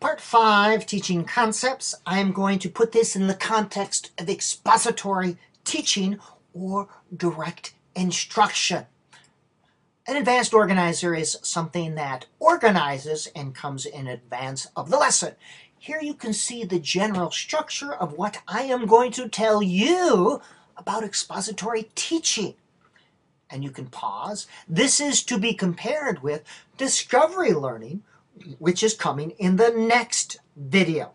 Part 5, Teaching Concepts. I am going to put this in the context of expository teaching or direct instruction. An advanced organizer is something that organizes and comes in advance of the lesson. Here you can see the general structure of what I am going to tell you about expository teaching. And you can pause. This is to be compared with discovery learning, which is coming in the next video.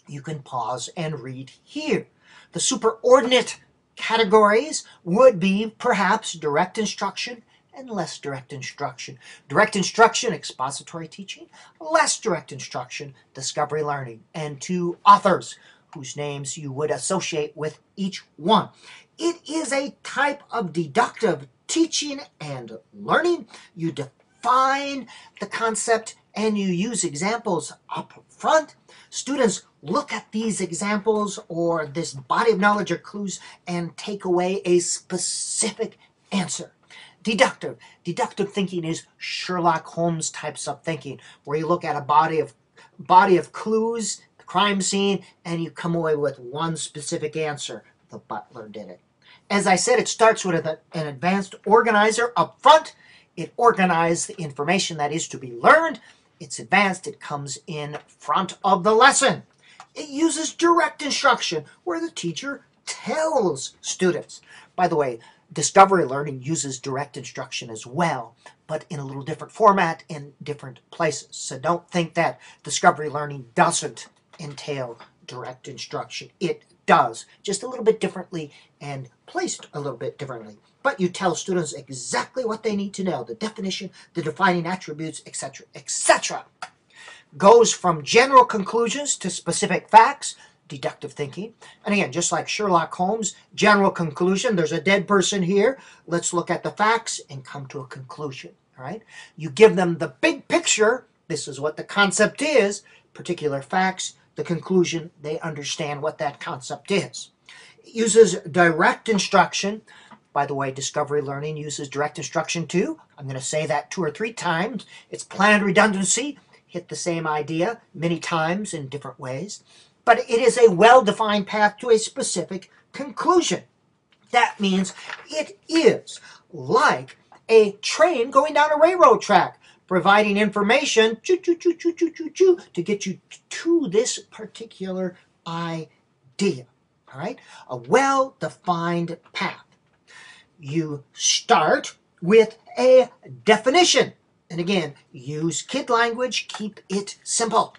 You can pause and read here. The superordinate categories would be perhaps direct instruction and less direct instruction. Direct instruction, expository teaching. Less direct instruction, discovery learning. And 2 authors whose names you would associate with each one. It is a type of deductive teaching and learning. You define the concept and you use examples up front. Students look at these examples or this body of knowledge or clues and take away a specific answer. Deductive thinking is Sherlock Holmes types of thinking, where you look at a body of clues, the crime scene, and you come away with one specific answer. The butler did it. As I said, it starts with an advanced organizer up front. It organizes the information that is to be learned. It's advanced. It comes in front of the lesson. It uses direct instruction, where the teacher tells students. By the way, discovery learning uses direct instruction as well, but in a little different format in different places. So don't think that discovery learning doesn't entail direct instruction. It does, just a little bit differently and placed a little bit differently. But you tell students exactly what they need to know, the definition, the defining attributes, etc., etc. Goes from general conclusions to specific facts, deductive thinking. And again, just like Sherlock Holmes, general conclusion, there's a dead person here. Let's look at the facts and come to a conclusion. All right? You give them the big picture. This is what the concept is, particular facts, the conclusion, they understand what that concept is. It uses direct instruction. By the way, discovery learning uses direct instruction too. I'm going to say that 2 or 3 times. It's planned redundancy. Hit the same idea many times in different ways. But it is a well-defined path to a specific conclusion. That means it is like a train going down a railroad track, providing information to get you to this particular idea. All right? A well-defined path. You start with a definition. And again, use kid language, keep it simple.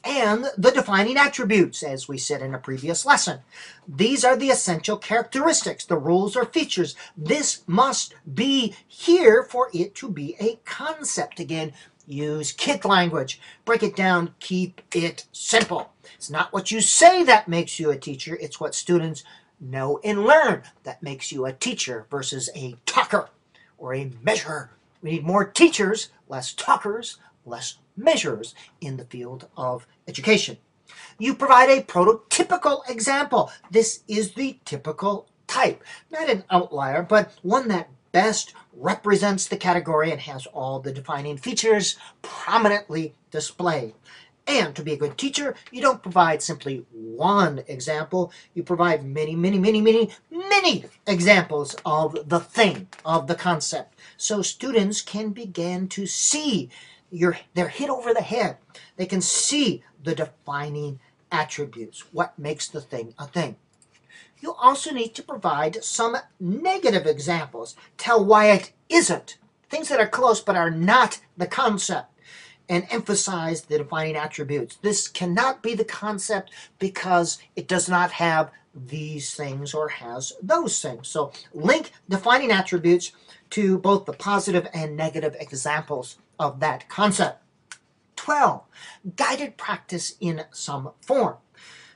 And the defining attributes, as we said in a previous lesson. These are the essential characteristics, the rules or features. This must be here for it to be a concept. Again, use kid language. Break it down, keep it simple. It's not what you say that makes you a teacher. It's what students know and learn that makes you a teacher versus a talker or a measurer. We need more teachers, less talkers, less measures in the field of education. You provide a prototypical example. This is the typical type. Not an outlier, but one that best represents the category and has all the defining features prominently displayed. And to be a good teacher, you don't provide simply one example. You provide many examples of the thing, of the concept. So students can begin to see they're hit over the head. They can see the defining attributes, what makes the thing a thing. You also need to provide some negative examples. Tell why it isn't. Things that are close but are not the concept. And emphasize the defining attributes. This cannot be the concept because it does not have these things or has those things. So link defining attributes to both the positive and negative examples of that concept. 12. Guided practice in some form.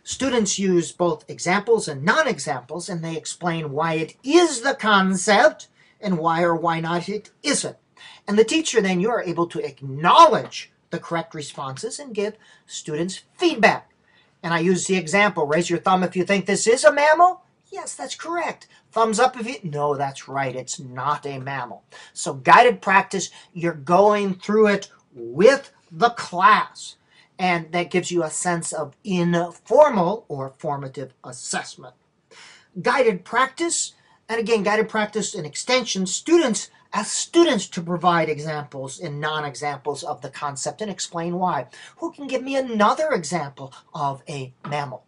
Students use both examples and non-examples, and they explain why it is the concept and why or why not it isn't. And the teacher, then, you are able to acknowledge the correct responses and give students feedback. And I use the example, raise your thumb if you think this is a mammal. Yes, that's correct. Thumbs up if you, no, that's right, it's not a mammal. So guided practice, you're going through it with the class. and that gives you a sense of informal or formative assessment. Guided practice, and again, guided practice and extension, students ask students to provide examples and non-examples of the concept and explain why. Who can give me another example of a mammal?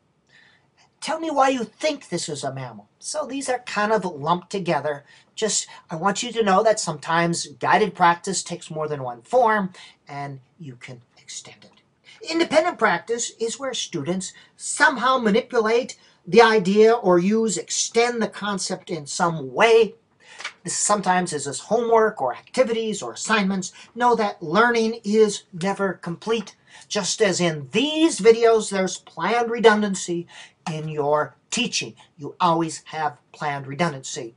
Tell me why you think this is a mammal. So these are kind of lumped together. Just, I want you to know that sometimes guided practice takes more than one form, and you can extend it. Independent practice is where students somehow manipulate the idea or extend the concept in some way. This sometimes is as homework or activities or assignments. Know that learning is never complete. Just as in these videos, there's planned redundancy in your teaching. You always have planned redundancy.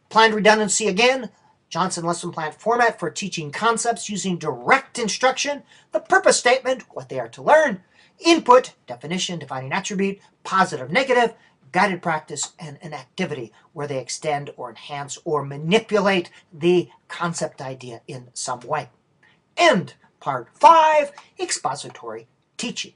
Planned redundancy again, Johnson lesson plan format for teaching concepts using direct instruction, the purpose statement, what they are to learn, input, definition, defining attribute, positive, negative, guided practice, and an activity where they extend or enhance or manipulate the concept idea in some way. And part 5, expository teaching.